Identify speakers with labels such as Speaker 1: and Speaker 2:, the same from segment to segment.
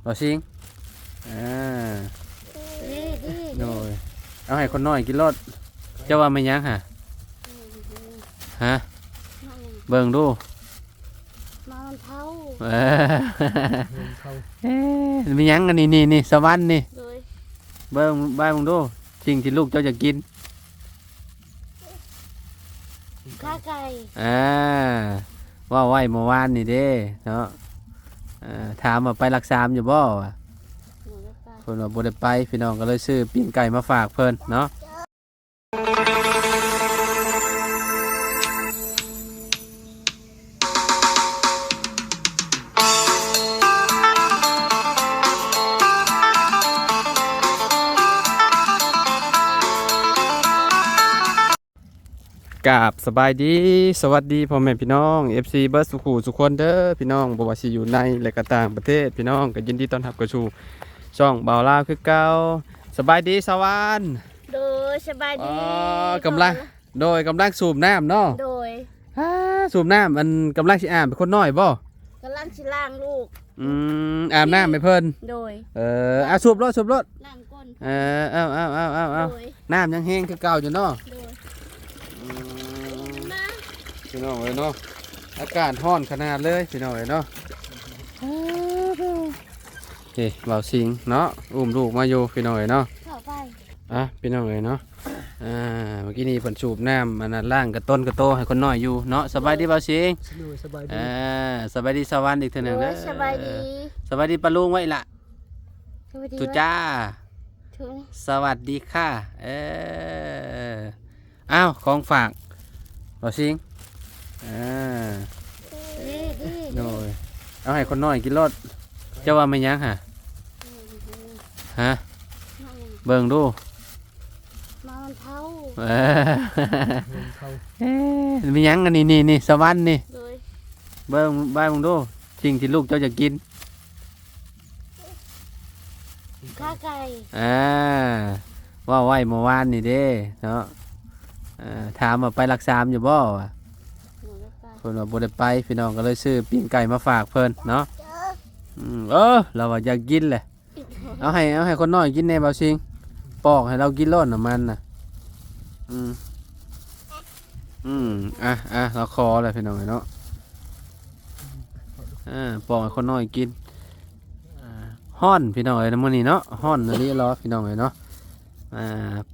Speaker 1: บ่ซิงอ่าโน่ยเอาให้คนน้อยกินรสเจ้าว่าไม่ยั้งฮะฮะเบิ่งดู
Speaker 2: มามันเท้า
Speaker 1: เออไม่ยั้งกันนี่สวรรค์นี่เบิ่งบ้านมึงดูสิ่งที่ลูกเจ้าจะกิน
Speaker 2: ข้าไก่
Speaker 1: ว่าไว้เมื่อวานนี่เด้เนาะถามว่าไปรักษาอยู่บ่เพิ่นว่าบ่ได้ไปพี่น้องก็เลยซื้อปิ้งไก่มาฝากเพิ่นเนาะกราบสบายดีสวัสดีพ่อแม่พี่น้อง FC เบิร์ดสุขุสุขคนเด้อพี่น้องบ่ว่าสิอยู่ในและก็ต่างประเทศพี่น้องก็ยินดีต้อนรับเข้าสู่ช่องบ่าวลาวคือเก่าสบายดีสวรรค์
Speaker 2: โดยสบายดี
Speaker 1: กำลังสูบน้ำเนาะ
Speaker 2: โดย
Speaker 1: สูบน้ำมันกำลังสิอาบเป็นคนน้อยบ่
Speaker 2: กำลังสิล้างลูก
Speaker 1: อาบน้ำไปเพิ่น
Speaker 2: โดย
Speaker 1: สูบรถ
Speaker 2: ล้างก้น
Speaker 1: เอาน้ำยังแห้งคือเก่าอยู่เนาะพี่น้องเลยเนาะอากาศร้อนขนาดเลยพี่น้องเลยเนาะเฮ้เบาสิงเนาะอุ้มลูกมาอยู่พี่น้องเลยเนาะพี่น้องเลยเนาะเมื่อกี้นี่ผลสูบน้ำมันล่างกระต้นกระโตให้คนน้อยอยู่เนาะสบายดีเบาสิงสบายดีสวรรค์อีกเท่านึงนะ
Speaker 2: สบาย
Speaker 1: ดีปลาลุงไว้ละทุจ้าสวัสดีค่ะอ้าวของฝากเบาสิงโน่ยเอาให้คนน้อยกินรสเจ้าว่าไม่ยั้งฮะเบิ่งดู
Speaker 2: มามันเท้า
Speaker 1: ไม่ยั้งกันนี่สวรรค์นี่เบิ่งบ้านมึงดูสิ่งที่ลูกเจ้าจะกิน
Speaker 2: ข้าไก่
Speaker 1: ว่าไว้เมื่อวานนี่เด้เนาะถามว่าไปรักษาอยู่บ่เพิ่นว่าบ่ได้ไปพี่น้องก็เลยซื้อปิ้งไก่มาฝากเพิ่นเนาะเราว่าอยากกินแหละเอาให้คนน้อยกินแน่เบาซิงปอกให้เรากินร้อนน่ะมันน่ะเราขอแหละพี่น้องเนาะปอกให้คนน้อยกินฮ้อนพี่น้องเอ้ยมื้อนี้เนาะฮ้อนอันนี้รอพี่น้องเอ้ยเนาะ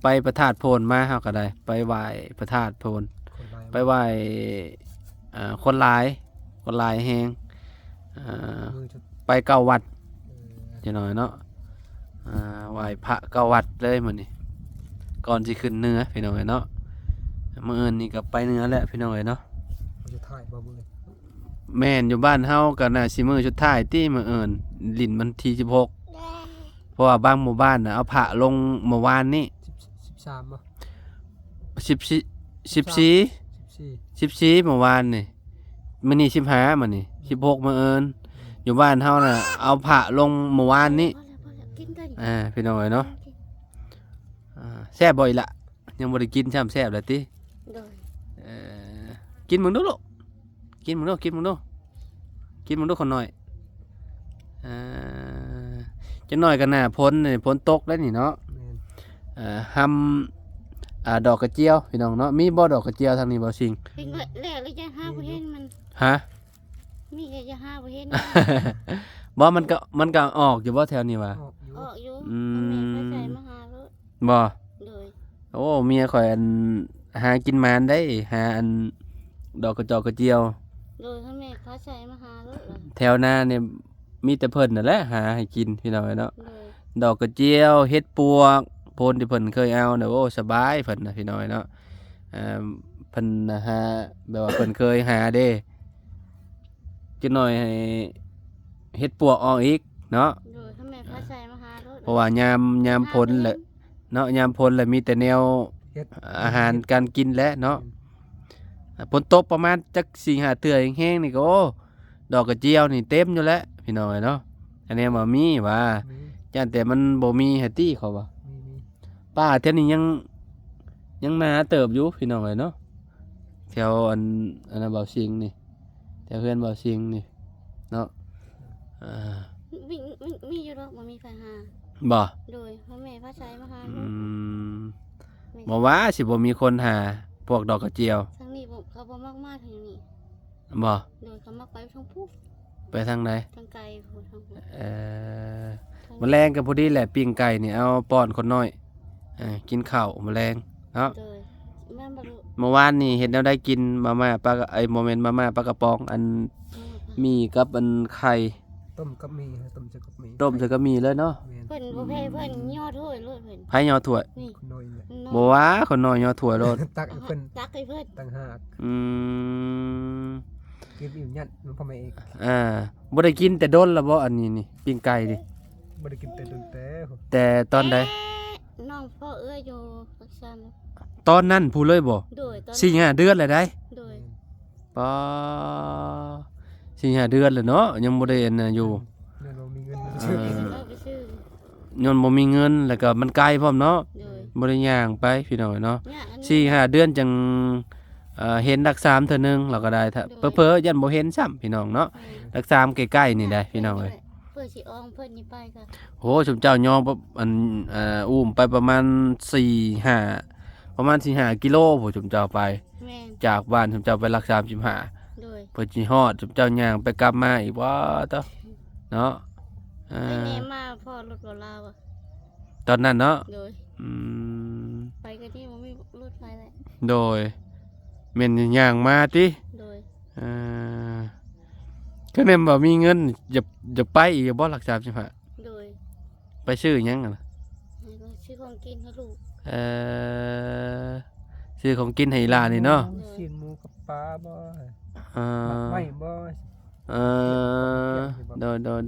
Speaker 1: ไปพระธาตุโพนมาเฮาก็ได้ไปไหว้พระธาตุโพนไปไหว้คนหลายแฮงไปเก้าวัดจะหน่อยเนาะไหว้พระเก้าวัดเลยมื้อนี้ก่อนสิขึ้นเหนือพี่น้องเนาะมื้ออื่นนี่ก็ไปเหนือแล้วพี่น้องเนาะแม่นอยู่บ้านเฮาก็น่าสิมื้อสุดท้ายที่มื้ออื่นลิ้นมันที่16เพราะว่าบางหมู่บ้านน่ะเอาพระลงเมื่อวานนี้
Speaker 3: 13บ่
Speaker 1: 14เมื่อวานนี่มื้อนี้15มื้อนี้16มื้ออื่นอยู่บ้านเฮาน่ะเอาพระลงเมื่อวานนี้พี่น้องเนาะแซ่บบ่อีละยังบ่ได้กินช่ำแซ่บเลยติกินมึงดูลูกกินมึงดูคนน้อยจะน้อยกันน่ะพ้นตกแล้วนี่เนาะหำดอกกระเจียวพี่น้องเนาะมีบ่ดอกกระเจียวทางนี้บ่สิง
Speaker 2: แล้วจะหาบ่เห็นมัน
Speaker 1: ฮะ
Speaker 2: มีจะหาบ่เห็น
Speaker 1: บ่มันก็ออกอยู่บ่แถวนี้วะ
Speaker 2: ออกอยู่แม่ไปใส่มาหาเลย
Speaker 1: บ่
Speaker 2: เลย
Speaker 1: โอ้เมียข่อยอันหากินมานได้หาอันดอกกระจอกกระเจียว
Speaker 2: เลยแม่เขาใส่มาหาเลย
Speaker 1: แถวหน้าเนี่ยมีแต่เพิ่นนั่นแหละหาให้กินพี่น้องเนาะดอกกระเจียวเฮ็ดปวกโพนที่เพิ่นเคยเอาเนี่ยโอ้สบายเพิ่นนะพี่น้องเนาะเพิ่นหาแบบว่าเพิ่นเคยหาเด้จักหน่อยให้เฮ็ดปวกออกอีกเนาะเพราะว่ายามพ้นแหละเนาะยามพ้นแล้วมีแต่แนวอาหารการกินและเนาะฝนตกประมาณจัก 4-5 เทื่อแห้งๆนี่ก็โอ้ดอกกระเจียวนี่เต็มอยู่แล้วพี่น้องเนาะอันนี้บ่มีว่าจังแต่มันบ่มีให้ตี้เขาว่าป้าแถวนี้ยังนาเติบอยู่พี่น้องเนาะแถวอันนั้นเบาซิงนี่แถวเพื่อนเบาซิงนี่เนาะ
Speaker 2: มี มีไฟหา
Speaker 1: บ่
Speaker 2: โดยพ่อแม่พระชัยมาหา
Speaker 1: อืมบ่ว่าสิบ่มีคนหาพวกดอกกระเจียว
Speaker 2: ทางนี้ผมเขาบ่มากๆทางนี้
Speaker 1: บ่
Speaker 2: โดยเขามักไปทางผู้
Speaker 1: ไปทางไหน
Speaker 2: ทางไกลผู้ทางผู้
Speaker 1: แมลงก็พอดีแหละปิ้งไก่นี่เอาป้อนคนน้อยกินข้าวแมลงเนาะ
Speaker 2: โดยแม่บ่รู้
Speaker 1: เมื่อวานนี่เห็นแนวได้กินมาม่าปลาโมเมนต์มาม่าปลากระป๋องอันมีกับอันไข่
Speaker 3: ต้มกับหมีต้มจะกับหมี
Speaker 1: ต้มใส่ก็มีเลยเนาะ
Speaker 3: แม่น
Speaker 2: เพิ่นบ่แพ้เพิ่นย่อถ้วยโลดเพิ่น
Speaker 1: ไผยอถ้วย
Speaker 2: นี่
Speaker 3: คนน้อยแหละ
Speaker 1: บ่ว่าคนน้อยยอถ้วยโลด
Speaker 3: ตักให้เพิ่น
Speaker 2: ตักให้เพิ่น
Speaker 3: ต่างหาก
Speaker 1: อืม
Speaker 3: กินอิ่มยันมันพ่อแม่เอง
Speaker 1: บ่ได้กินแต่โดนแล้วบ่อันนี้นี่ปิ้งไก่ดิ
Speaker 3: บ่ได้กินแต่ดุนแต่
Speaker 1: แต่ตอนใด
Speaker 2: น้องพ่อเอื้ออยู่ปักชัน
Speaker 1: ตอนนั้นพูดเลยบ่
Speaker 2: โดยตอน
Speaker 1: 4-5 เดือนแล้วได้
Speaker 2: โดย
Speaker 1: ปอ4-5 เดือนแล้วเนาะยังบ่ได้อันน่ะอยู่
Speaker 3: แม่เรามีเงิน
Speaker 1: เอ
Speaker 3: ซื้อ
Speaker 2: เอาไปซื้อ
Speaker 1: ย้อนบ่มีเงินแล้วก็มันไกลพร้อมเนาะ
Speaker 2: โดย
Speaker 1: บ่ได้ย่างไปพี่น้องเนาะ
Speaker 2: เนี่ยอันนี้
Speaker 1: 4-5 เดือนจังเห็นรัก3เทื่อนึงเราก็ได้ถ้าเผลอๆยันบ่เห็นซ้ำพี่น้องเนาะรัก3ใกล้ๆนี่ได้พี่น้องเอ้ย
Speaker 2: เพื่อสิอองเพิ่นนี่ไปค่ะ
Speaker 1: โหสมเจ้ายอมอันอุ้มไปประมาณ4-5ประมาณ4-5กิโลผมสมเจ้าไป
Speaker 2: แม่น
Speaker 1: จากบ้านสมเจ้าไปรัก35
Speaker 2: โดย
Speaker 1: เพิ่นสิฮอดสมเจ้าย่างไปกลับมาอีกว่าตอเนาะ
Speaker 2: ไปแน่มาพ่อรถบ่ลาวอ่ะ
Speaker 1: ตอนนั้นเนาะ
Speaker 2: โดย
Speaker 1: อืม
Speaker 2: ไปก็นี่บ่มีรถไฟแล้ว
Speaker 1: โดยแม่นย่างมาติ
Speaker 2: โดย
Speaker 1: ก็แม่นบ่มีเงินจะไปอีกบ่รัก35
Speaker 2: โดย
Speaker 1: ไปซื้อหยังอะล่ะ
Speaker 2: ให้ก็ซื้อของกินให้ลูก
Speaker 1: ซื้อของกินให้หลานนี่เนาะ
Speaker 3: ชิ้นหมูกับปลาบ่
Speaker 1: เอ่
Speaker 3: ไม่
Speaker 1: อ
Speaker 3: บ่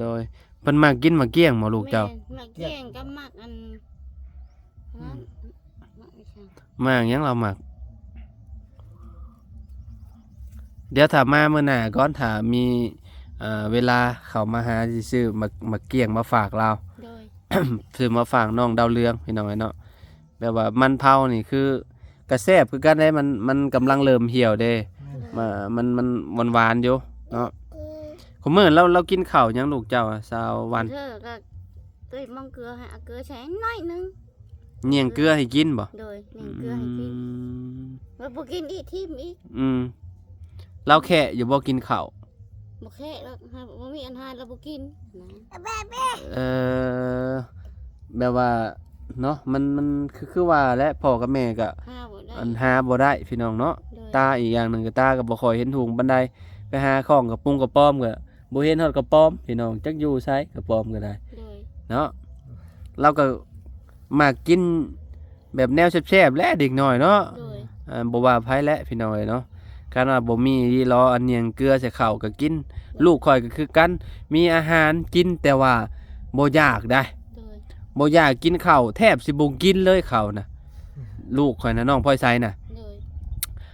Speaker 1: โดยเพิ่นมากินมาเกี้ยงบ่ลูกเจ้า
Speaker 2: แม่นมักเกี้ยงกับมักอันนั้นมักอีช่าง
Speaker 1: มาหยังเรามักเดี๋ยวถ้ามามื้อหน้าก่อนถ้ามีเวลาเข้ามาหาสิซื้อมาเกี้ยงมาฝากเรา
Speaker 2: โดย
Speaker 1: ซื้อมาฝากน้องดาวเรืองพี่น้องไอ้เนาะแบบว่ามันเผานี่คือกระแซบคือกันได้มันกำลังเริ่มเหี่ยวเด้มันหวานๆอยู่เนาะผมมื้อเรากินข้าวหยังลูกเจ้าอะ20วัน
Speaker 2: เธอก็ตุ้ยมองเกลือให้เอาเกลือแช่น้อยหนึง
Speaker 1: เนียงเกลือให้กินบ่
Speaker 2: โดยนี่เกลือให้กินแล้วบ่กินอีกทิมอีก
Speaker 1: เราแค่อยู่บ่กินข้าว
Speaker 2: บ่แค่แล้วบ่มีอันหารแล้วบ่กินนะ
Speaker 1: แบบว่าเนาะมันคือว่าและพ่อกับแม่ก็
Speaker 2: หาบ่ได้
Speaker 1: อันหาบ่ได้พี่น้องเนาะ
Speaker 2: โดย
Speaker 1: ตาอีกอย่างหนึงก็ตาก็บ่ค่อยเห็นถุงบันไดไปหาของกับปุ้งกับป้อมก็บ่เห็นฮอดกับป้อมพี่น้องจักอยู่ไสกับป้อมก็ได้
Speaker 2: โดย
Speaker 1: เนาะเราก็มากินแบบแนวแซ่บๆและเด็กน้อยเนาะ
Speaker 2: โดย
Speaker 1: บ่ว่าไผและพี่น้องเอ้ยเนาะการว่าบ่มีรออันเนียงเกลือใส่ข้าวก็กิน ลูกข่อยก็คือกันมีอาหารกินแต่ว่าบ่อยากได้
Speaker 2: โดย
Speaker 1: บ่อยากกินข้าวแทบสิบ่กินเลยข้าวน่ะลูกข่อยน่ะน้องพลอยไสน่ะ
Speaker 2: โดย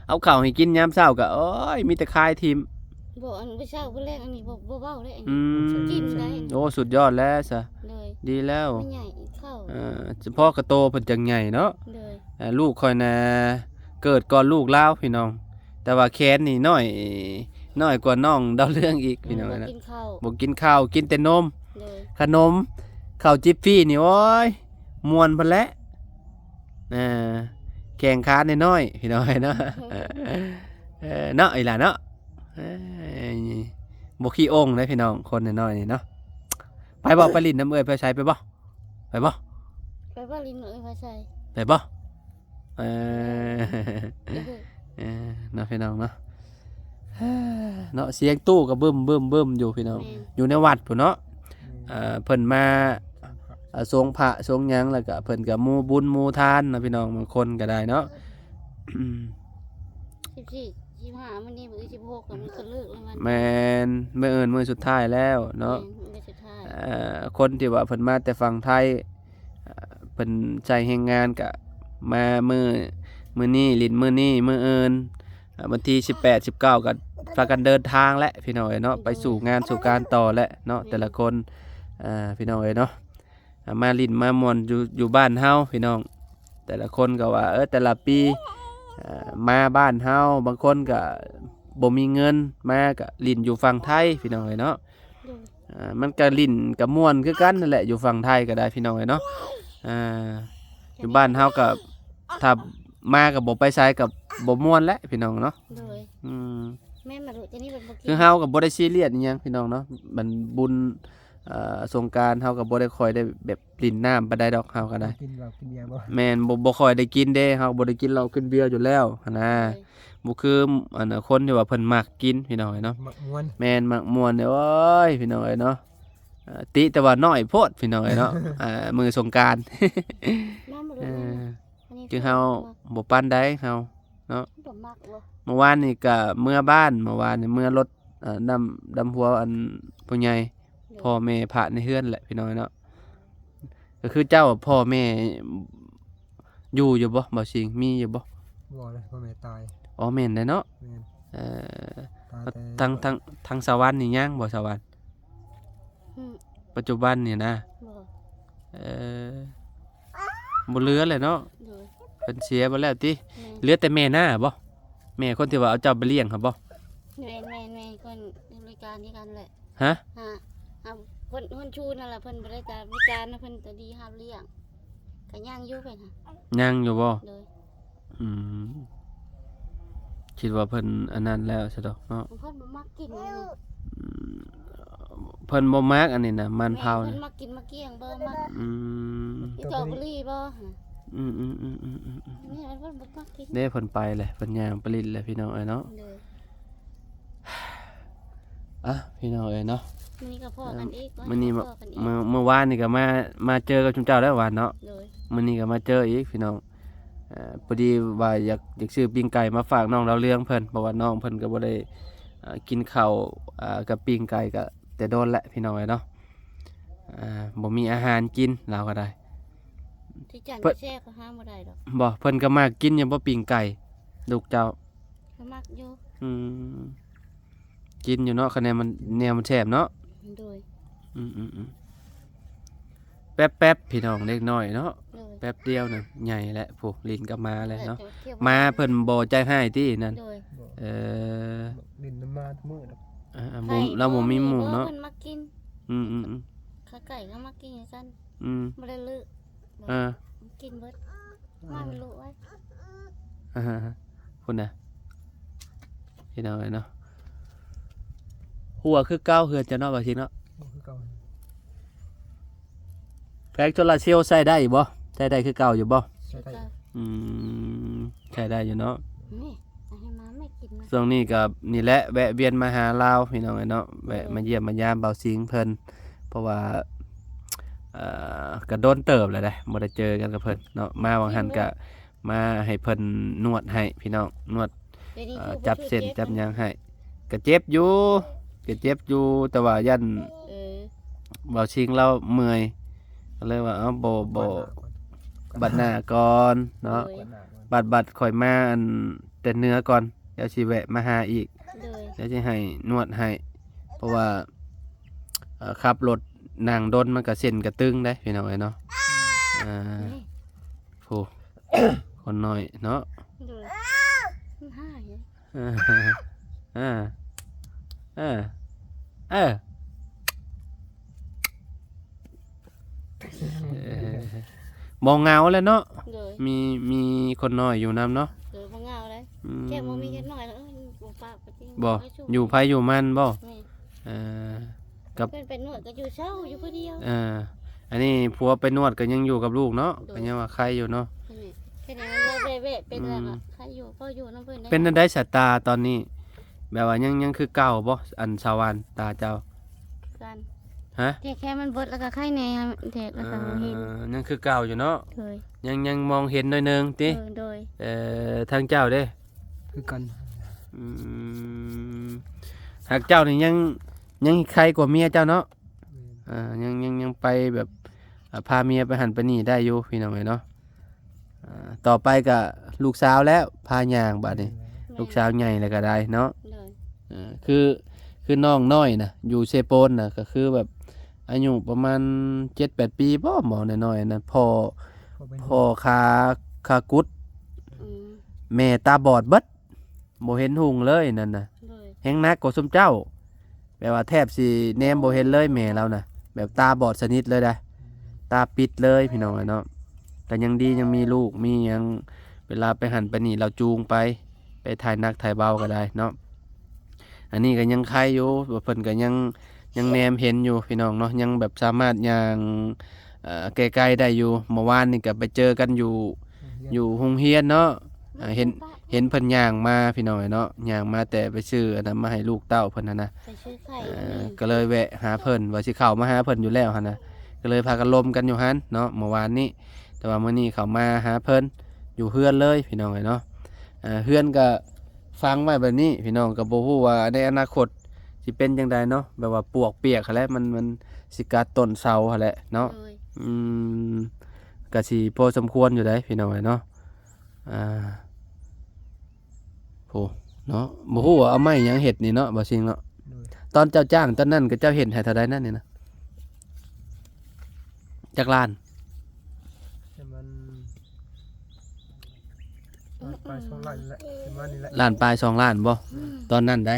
Speaker 1: เอาข้าวให้กินยามเช้าก็โอ้ยมีแต่คายทิม
Speaker 2: บ่อันไปเช้าบ่แรกอันนี้บ่เว้าเลยอัน
Speaker 1: อื
Speaker 2: นี้
Speaker 1: ม
Speaker 2: กินได้
Speaker 1: โอ้สุดยอดแล้วซะ
Speaker 2: เลย
Speaker 1: ดีแล้ว
Speaker 2: ไม่ใหญ่เข้า
Speaker 1: เฉพาะกระโตเพิ่นจังใหญ่เนาะ
Speaker 2: เลย
Speaker 1: ลูกข่อยน่ะเกิดก่อนลูกลาวพี่น้อง แต่ว่าแขนนี่น้อยกว่าน้องดาวเรืองอีกพี่น้อง
Speaker 2: บ่
Speaker 1: นะ
Speaker 2: กินข้าว
Speaker 1: บ่กินข้าวกินแต่นม
Speaker 2: เลย
Speaker 1: ขนมข้าวจิบฟี่นี่โอ้ยม่วนเพิ่นแหละแข่งขาน้อยๆพี่น้อยเนาะเนาะอีหล่ะเนาะบ่ขี้โอ่งเด้พี่น้องคนน้อยๆนี่เนาะไปบ่ไปลิ้นน้ำเอ้ยไปใช้ไปบ่ไปบ่
Speaker 2: ไปว่าลิ้นเอ้ยพาใส่
Speaker 1: ไปบ่เนาะพี่น้องเนาะเนาะเสียงตู้ก็บึ้มอยู่พี่น้อง
Speaker 2: แม่น
Speaker 1: อยู่ในวัดพุ่นเนาะเพิ่นมาทรงพระทรงหยังแล้วก็เพิ่นก็หมู่บุญหมู่ทานนะพี่น้องบางคนก็ได้เนาะ
Speaker 2: 14 15มื้อนี้มื้อ16ก็มันก็เลิกแล้วมัน
Speaker 1: แม่นมื้อสุดท้ายแล้วเนาะ
Speaker 2: แม่มื้อสุดท้าย
Speaker 1: คนที่ว่าเพิ่นมาแต่ฝั่งไทยเพิ่นใช้แรงงานก็มามื้อนี้ลิ้นมื้อนี้มื้ออื่นวันที่18 19ก็พากันเดินทางและพี่น้องเอ้ยเนาะไปสู่งานสู่การต่อและเนาะแต่ละคนพี่น้องเอ้ยเนาะมาลิ้นมามวนอยู่บ้านเฮาพี่น้องแต่ละคนก็ว่าแต่ละปีมาบ้านเฮาบางคนก็บ่มีเงินมาก็ลิ้นอยู่ฝั่งไทยพี่น้องเอ้ยเนาะ
Speaker 2: โดย
Speaker 1: มันก็ลิ้นก็ม่วนคือกันนั่นแหละอยู่ฝั่งไทยก็ได้พี่น้องเอ้ยเนาะอ่าอยู่บ้านเฮาก็ถ้ามาก็บ่ไปไสก็บ่ม่วนแล้วพี่น้องเนาะ
Speaker 2: โดย
Speaker 1: อืม
Speaker 2: แม่มาดูจะนี่เป็นบ่กิน
Speaker 1: คือเฮาก็บ่ได้ซีเรียสอิหยังพี่น้องเนาะมันบุญสงกรานต์เฮาก็บ่ได้ค่อยได้แบบปริ่นน้ำปานใดดอกเฮาก็ได้
Speaker 3: กินเหล้ากินเบียร์บ่
Speaker 1: แม่นบ่ค่อยได้กินเด้เฮาบ่ได้กินเหล้ากินเบียร์อยู่แล้วหันนะ
Speaker 2: โดย
Speaker 1: บ่คือคนที่ว่าเพิ่นมักกินพี่น้องเอ้ยเนาะ
Speaker 3: มักม่วน
Speaker 1: แม่นมักม่วนเด้อโอ้ยพี่น้องเอ้ยเนาะติแต่ว่าน้อยโพดพี่น้องเอ้ยเนาะมื้อสงกรานต์
Speaker 2: แม่มาดู
Speaker 1: เอ
Speaker 2: แม่
Speaker 1: อ
Speaker 2: อันนี้
Speaker 1: คือเฮาบ่ปานใดเฮา
Speaker 2: บ่มักบ่
Speaker 1: เมื่อวานนี่ก็เมื่อบ้านเมื่อวานนี่เมื่อรถดำหัวอันผู้ใหญ่พ่อแม่พระในเฮือนแหละพี่น้องเนาะก็คือเจ้าพ่อแม่อยู่บ่บ่สิงมีอยู่บ่
Speaker 3: บ่เลยพ่อแม่ตาย
Speaker 1: อ๋อแม่นเด้อเนาะ
Speaker 3: แม่น
Speaker 1: เอ่อ
Speaker 3: ตายแต่
Speaker 1: ทางสวรรค์นี่ยังบ่สวรรค์
Speaker 2: อืม
Speaker 1: ปัจจุบันนี่นะ
Speaker 2: บ่
Speaker 1: เอ่อบ่เหลือเลยเนาะ
Speaker 2: โดย
Speaker 1: เพิ่นเสียไปแล้วติ
Speaker 2: แม่
Speaker 1: เหลือแต่แม่หน้าบ่แม่คนที่ว่าเอาเจ้าไปเลี้ยงครับบ่
Speaker 2: แม่คนบริการนี่กันแหละ
Speaker 1: ฮะ
Speaker 2: ฮะคนชูนั่นแหละเพิ่นบริการนะเพิ่นจะดีหาเลี้ยงก็ย่างอยู่เพิ่นค่ะ
Speaker 1: ยังอยู่บ่
Speaker 2: โดย
Speaker 1: อืมคิดว่าเพิ่นอันนั้นแล้วซะดอกเนาะ
Speaker 2: เพิ่นบ่มักกินอันนี้
Speaker 1: อืมเพิ่นบ่มักอันนี้นะมันเผา
Speaker 2: เพิ่
Speaker 1: นี่
Speaker 2: นมักกินมักเกี้ยงบ่มัก
Speaker 1: อืม
Speaker 2: อีจอกบุหรี่บ่ฮะ
Speaker 1: อืม
Speaker 2: นี่เพิ่นบ่มักกิน
Speaker 1: เด้เพิ่นไปเลยเพิ่นย่างปลิดเลยพี่น้องเอ้ยเนาะ
Speaker 2: โดย
Speaker 1: อ่ะพี่น้องเอ้ยเนาะ
Speaker 2: มื้อนี้ก็พอกันอีก
Speaker 1: มื้อนี้
Speaker 2: พอกันอีก
Speaker 1: เมื่อวานนี่ก็มาเจอกับชุมเจ้าแล้ววานเนาะ
Speaker 2: โดย
Speaker 1: มื้อนี้ก็มาเจออีกพี่น้องพอดีว่าอยากซื้อปิ้งไก่มาฝากน้องเราเลี้ยงเพิ่นเพราะว่าน้องเพิ่นก็บ่ได้กินข้าวกับปิ้งไก่ก็แต่โดนแหละพี่น้องเอ้ยเนาะบ่มีอาหารกินเราก็ได้
Speaker 2: ที่จันแช่ก็ห้ามบ่ได้ดอก
Speaker 1: บ่เพิ่นก็มากินอยู่บ่ปิ้งไก่ลูกเจ้า
Speaker 2: เขามักอยู่
Speaker 1: อืมกินอยู่เนาะคะแนนมันแนวมันแซ่บเนาะ
Speaker 2: โดย
Speaker 1: แป๊บพี่น้องเล็กน้อยเนาะ
Speaker 2: โดย
Speaker 1: แป๊บเดียวน่ะใหญ่แล้วผู้ลิ้นก็มาแล้วเนาะ
Speaker 2: แต่ที่ยว
Speaker 1: มาเพิ่นบ่ใจให้ตินั่น
Speaker 2: โดย
Speaker 3: บ่
Speaker 1: เออ
Speaker 3: ดินน้ำมาทุกมื้อดอก
Speaker 1: บ่เราบ่มีหมู่เนาะ
Speaker 2: เพิ่นมักกิน
Speaker 1: อืม
Speaker 2: ขาไก่ก็มักกินอย่างซั่น บ่ได้ลึก
Speaker 1: อ่า
Speaker 2: กินเบิดมาไม่รู้ไว้
Speaker 1: พุ่นน่ะพี่น้องเนาะหัวคือเก้าเฮือนจะเนาะบ่สิเนาะ
Speaker 3: บ่คือเก่า
Speaker 1: แผงโซลาร์เซลล์ใช้ได้อยู่บ่ใช้ได้คือเก่าอยู่บ่
Speaker 3: ใช่ได้
Speaker 1: อืมใช้ได้อยู่เนาะ
Speaker 2: นี่เอาให้มาไม่กินนะ
Speaker 1: ช่วงนี้ก็นี่แหละแวะเวียนมาหาลาวพี่น้องเนาะแวะมาเยี่ยมมายามเบาสิงเพิ่นเพราะว่าก็โดนเติบแล้วได้บ่ได้เจอกันกับเพิ่นเนาะมาวังหันก็มาให้เพิ่นนวดให้พี่น้องนวด
Speaker 2: เดี๋ยวนี้คือ
Speaker 1: จับเส้นจับหยังให้ก็เจ็บอยู่แต่ว่ายัน
Speaker 2: เออ
Speaker 1: เบาสิงเราเมื่อยก็เลยว่าเอาบ่ บัดหน้าก่อนเนาะ
Speaker 2: โดย
Speaker 3: ก่อนหน้าก่อน
Speaker 1: บัดข่อยมาอันแต่เนื้อก่อนเดี๋ยวสิแวะมาหาอีก
Speaker 2: โดย
Speaker 1: เดี๋ยวสิให้นวดให้เพราะว่าขับรถนั่งดนมันก็เส้นกระตึงได้พี่น้องเอ้ยเนาะ
Speaker 2: นี่
Speaker 1: โอ้คนน้อยเนาะ
Speaker 2: โดยมันหายเลย
Speaker 1: อ่ามองเงาแล้วเนาะ
Speaker 2: โดย
Speaker 1: มีคนน้อยอยู่นํเนาะ
Speaker 2: โดยบ่เงาเลย
Speaker 1: อืม
Speaker 2: แค่บ่มีแค่น้อยแล้วบ่ปากบ่จริง
Speaker 1: บ่
Speaker 2: ให้ชุ่ม
Speaker 1: อยู่ไผอยู่มันบ่
Speaker 2: นี่
Speaker 1: เอ่อ
Speaker 2: เพิ่นเป็นนวดก็อยู่เช้าอยู่ผู้เดียว
Speaker 1: อันนี้ผัวไปนวดก็ยังอยู่กับลูกเนาะก็ยังว่าใครอยู่เนาะ
Speaker 2: นี่แค่นี้มันเว่ๆเป็นแล้วก็ใครอยู่พ่ออยู่นำเพิ่นได้
Speaker 1: เป็นอันได้สายตาตอนนี้ แบบว่ายังคือเก่าบ่อันสวรรค์ตาเจ้า
Speaker 2: กัน
Speaker 1: ฮะ
Speaker 2: แค่มันเบิดแล้วก็ไข่แหน่แทกแล้วก็บ่เห็น
Speaker 1: ยังคือเก่าอยู่เนาะ
Speaker 2: โดย
Speaker 1: ยังมองเห็นหน่อยหนึงติ
Speaker 2: โดย
Speaker 1: ทางเจ้าเด้
Speaker 3: คือกัน
Speaker 1: อืมหากเจ้านี่ยังใครกว่าเมียเจ้าเนาะ
Speaker 3: แม่น
Speaker 1: ยังไปแบบพาเมียไปหันไปนี่ได้อยู่พี่น้องเอ้ยเนาะต่อไปก็ลูกสาวแล้วพาย่างบัดนี้ ลูกสาวใหญ่แล้วก็ได้เนาะ
Speaker 2: โดย
Speaker 1: คือน้องน้อยนะอยู่เซโปนนะก็คือแบบอายุประมาณ 7-8 ปีบ่หมอน้อยๆนะพ่อ
Speaker 3: พอเป็น
Speaker 1: พ่อขากุด
Speaker 2: อืม
Speaker 1: แม่ตาบอดเบิดบ่เห็นหุงเลยนั่นน่ะ
Speaker 2: โดย
Speaker 1: แฮงนักกว่าซุมเจ้า ไป แบบว่าแทบสิแนมบ่เห็นเลยแม่เราน่ะแบบตาบอดสนิทเลยได้ตาปิดเลยพี่น้องเนาะแต่ยังดียังมีลูกมีหยังเวลาไปหันไปนี่เราจูงไปถ่ายหนักถ่ายเบาก็ได้เนาะอันนี้ก็ยังใครอยู่เพิ่นก็ยังแนมเห็นอยู่พี่น้องเนาะยังแบบสามารถย่างใกล้ๆได้อยู่เมื่อวานนี่ก็ไปเจอกันอยู่โรงเรียนเนาะเห็นเพิ่นย่างมาพี่น้องเนาะย่างมาแต่ไปซื้ออันนั้นมาให้ลูกเต้าเพิ่นนะ
Speaker 2: ไปซื้อไข่
Speaker 1: ก็เลยแวะหาเพิ่นว่าสิเข้ามาหาเพิ่นอยู่แล้วหั่นนะก็เลยพากันลมกันอยู่หั่นเนาะเมื่อวานนี้แต่ว่ามื้อนี้เขามาหาเพิ่นอยู่เฮือนเลยพี่น้องเนาะเฮือนก็ฟังไว้แบบนี้พี่น้องก็บ่ฮู้ว่าในอนาคตสิเป็นจังไดเนาะแบบว่าปวกเปียกหั่นแหละมันสิกัดต้นเสาหั่นแหละเนาะ
Speaker 2: โดย
Speaker 1: ก็สิพอสมควรอยู่ได้พี่น้องเนาะโหเนาะบ่ฮู้ว่าเอาไม้หยังเฮ็ดนี่เนาะบ่ซิงเนาะ
Speaker 3: โดย
Speaker 1: ตอนเจ้าจ้างตอนนั้นก็เจ้าเห็นให้เท่าใดนั่นนี่นะจักล้าน
Speaker 3: แต่มันไป2 ล้านแหละประมาณนี้แหละ
Speaker 1: ล้านปลาย2ล้านบ่ตอนนั้นได้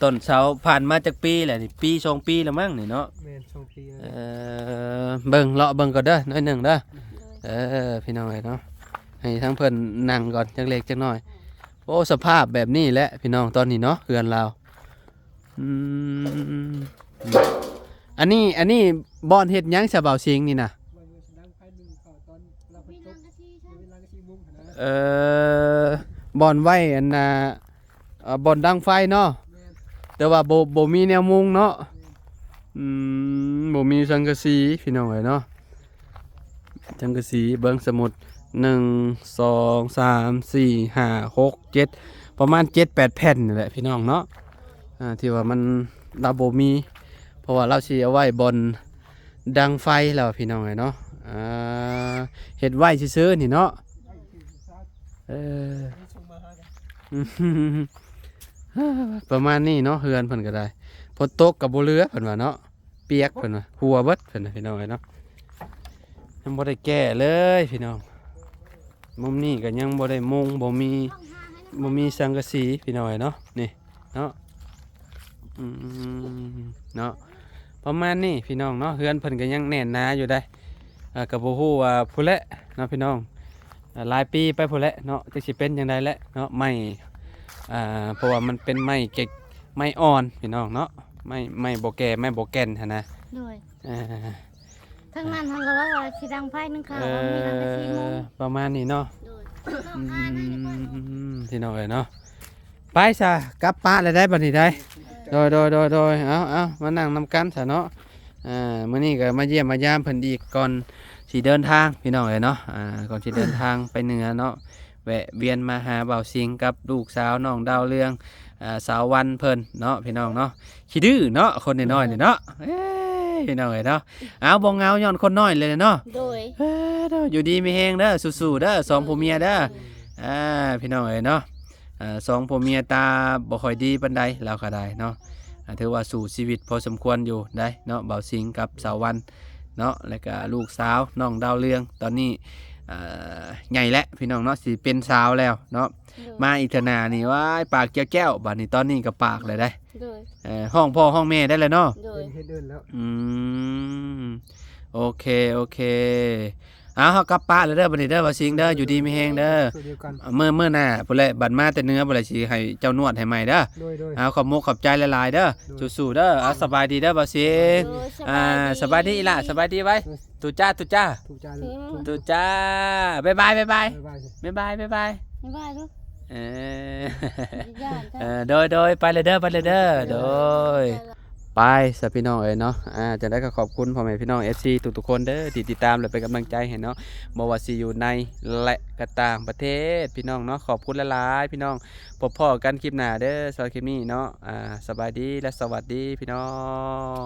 Speaker 1: ต้นเสาผ่านมาจากปีแหละนี่ปี2ปีแล้วมั้งนี่เนาะ
Speaker 3: แม่น2 ปีแล้ว
Speaker 1: เบิ่งเลาะเบิ่งก่อนเด้อน้อยหนึงเด้อ
Speaker 2: โดย
Speaker 1: พี่น้องเอ้ยเนาะให้ทั้งเพิ่นนั่งก่อนจักเล็กจักน้อยโอ้สภาพแบบนี้แหละพี่น้องตอนนี้เนาะเฮือนเราอันนี้บ่อนเฮ็ดหยังซะเบาเสียงนี่น่ะ
Speaker 3: ดังไฟนึงเข้าตอนเราไป
Speaker 2: มี
Speaker 3: ต
Speaker 2: นาง
Speaker 3: ก
Speaker 2: กะชีใช่
Speaker 3: เวลากะสิมุงนะ
Speaker 1: บอนไว้อันน่ะบอนดังไฟเนาะ
Speaker 3: แม่น
Speaker 1: แต่ว่าบ่มีแนวมุงเนาะบ่มีสังกะสีพี่น้องเอ้ยเนาะสังกะสีเบิ่งสมุด1 2 3 4 5 6 7ประมาณ 7-8 แผ่นนี่แหละพี่น้องเนาะที่ว่ามันเราบ่มีเพราะว่าเราสิเอาไว้บอนดังไฟแล้วพี่น้องเอ้ยเนาะเฮ็ดไว้ซื่อๆนี่เนาะ
Speaker 3: ส่งมาหากัน
Speaker 1: ประมาณนี้เนาะเฮือนเพิ่นก็ได้ฝนตกกับบ่เรือเพิ่นว่าเนาะเปียกเพิ่นว่าหัวเบิดเพิ่นน่ะพี่น้องเอ้ยเนาะยังบ่ได้แก้เลยพี่น้องมุมนี้ก็ยังบ่ได้มุงบ่มีสังกะสีพี่น้องเอ้ยเนาะนี่เนาะเนาะประมาณนี้พี่น้องเนาะเฮือนเพิ่นก็ยังแน่นหนาอยู่ได้ก็บ่ฮู้ว่าผู้แลเนาะพี่น้องหลายปีไปผู้แลเนาะจักสิเป็นจังไดแหละเนาะไม่เพราะว่ามันเป็นไม้เก็กไม้อ่อนพี่น้องเนาะไม้บ่แก่ไม้บ่แก่นหั่นนะ
Speaker 2: โดย
Speaker 1: อ่า
Speaker 2: ทั้งนั้นทั้งก็ว่าสิดังไฟนึงค่ะว่ามีนางกะชีมุง
Speaker 1: ประมาณนี้เนาะ
Speaker 2: โดยน้องอายนะนี่ก่อน
Speaker 1: พี่น้องเอ้ยเนาะไปซะกลับป้านเลยได้บัดนี้ได้โดยเอามานั่งนำกันซะเนาะมื้อนี้ก็มาเยี่ยมมายามเพิ่นอีกก่อนสิเดินทางพี่น้องเอ้ยเนาะก่อนสิเดินทางไปเหนือเนาะแวะเวียนมาหาเบาสิงกับลูกสาวน้องดาวเรืองสาววันเพิ่นเนาะพี่น้องเนาะขี้ดื้อเนาะคนน้อยๆนี่เนาะพี่น้องเอ้ยเนาะเอาบ่เหงาย้อนคนน้อยเลยเนาะ
Speaker 2: โดย
Speaker 1: เด้ออยู่ดีมีแฮงเด้อสู้ๆเด้อสองผัวเมียเด้อพี่น้องเอ้ยเนาะสองผัวเมียตาบ่ค่อยดีปานใดแล้วก็ได้เนาะถือว่าสู่ชีวิตพอสมควรอยู่ได้เนาะเบาสิงกับสาววันเนาะแล้วก็ลูกสาวน้องดาวเรืองตอนนี้ใหญ่แล้วพี่น้องเนาะสิเป็นสาวแล้วเนาะมาอีกเทอหนานี่ว้ายปากแก้วบัดนี้ตอนนี้ก็ปากเลยได้
Speaker 2: โดย
Speaker 1: ห้องพ่อห้องแม่ได้เลยเนาะ
Speaker 2: โดย
Speaker 3: เฮ็ดเดินแล้ว
Speaker 1: โอเคเอาเฮากลับป้านเลยเด้อบัดนี้เด้อว่าสิงเด้ออยู่ดีมีแฮงเด้อ
Speaker 3: ตัวเดียวกัน
Speaker 1: เมื่อหน้าพุ่นแหละบัดมาแต่เนื้อบ่ได้สิให้เจ้านวดให้ใหม่เด้อ
Speaker 3: โดย
Speaker 1: เอาขอบมุกขอบใจหลายๆเด้อสู้ๆเด้อเอาสบายดีเด้อบ่สิง
Speaker 2: โดย
Speaker 1: สบายดีอีหล่ะสบายดีไว้ตุจ้า
Speaker 3: ถูกใจเลย
Speaker 1: ตุจ้าบ๊ายบาย
Speaker 3: บ๊ายบาย
Speaker 2: ไม่ว่าลูก
Speaker 1: เอ
Speaker 2: ย่านจ้ะ
Speaker 1: โดยไปเลยเด้อโดยไปสพี่น้องเอ้ยเนาะจะได้ก็ขอบคุณพ่อแม่พี่น้อง FC ทุกๆคนเด้อที่ติดตามและเป็นกำลังใจให้เนาะบ่ว่าสิอยู่ในและก็ต่างประเทศพี่น้องเนาะขอบคุณหลายๆพี่น้องพบพ่อกันคลิปหน้าเด้อสำหรับคลิปนี้เนาะสบายดีและสวัสดีพี่น้อง